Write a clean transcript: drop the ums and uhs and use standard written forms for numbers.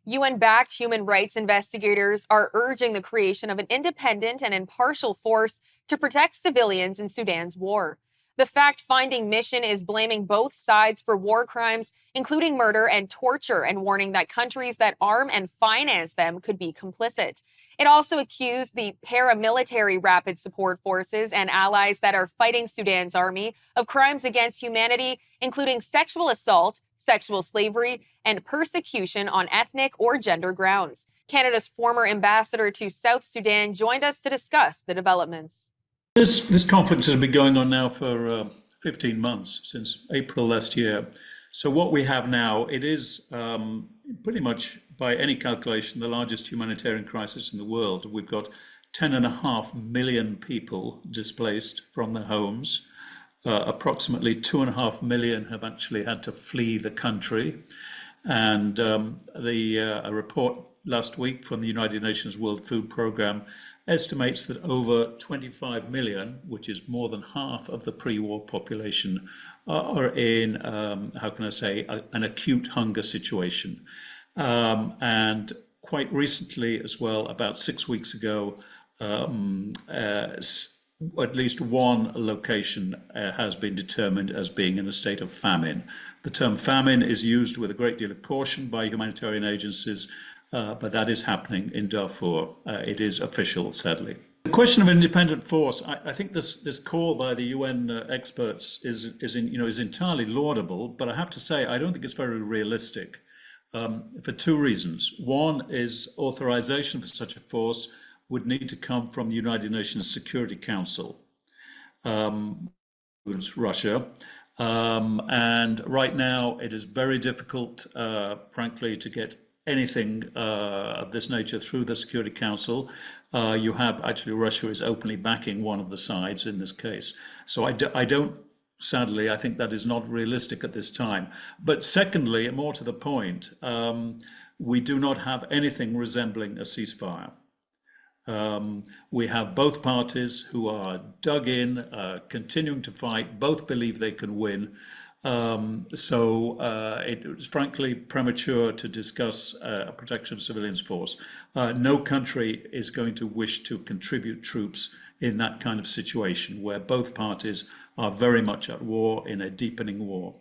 UN-backed human rights investigators are urging the creation of an independent and impartial force to protect civilians in Sudan's war. The fact-finding mission is blaming both sides for war crimes, including murder and torture, and warning that countries that arm and finance them could be complicit. It also accused the paramilitary rapid support forces and allies that are fighting Sudan's army of crimes against humanity, including sexual assault, sexual slavery, and persecution on ethnic or gender grounds. Canada's former ambassador to South Sudan joined us to discuss the developments. This conference has been going on now for 15 months, since April last year. So what we have now, it is pretty much, by any calculation, the largest humanitarian crisis in the world. We've got 10.5 million people displaced from their homes. Approximately 2.5 million have actually had to flee the country. And a report last week from the United Nations World Food Programme estimates that over 25 million, which is more than half of the pre-war population, are in, how can I say, an acute hunger situation. And quite recently as well, about 6 weeks ago, at least one location has been determined as being in a state of famine. The term famine is used with a great deal of caution by humanitarian agencies, but that is happening in Darfur. It is official, sadly. The question of an independent force, I think this call by the UN experts is entirely laudable, but I have to say I don't think it's very realistic for two reasons. One is authorization for such a force would need to come from the United Nations Security Council, Russia. And right now it is very difficult, frankly, to get anything of this nature through the Security Council. You have actually Russia is openly backing one of the sides in this case. So I don't, sadly, I think that is not realistic at this time. But secondly, and more to the point, we do not have anything resembling a ceasefire. We have both parties who are dug in, continuing to fight, both believe they can win. So it was frankly premature to discuss a protection of civilians force. No country is going to wish to contribute troops in that kind of situation where both parties are very much at war, in a deepening war.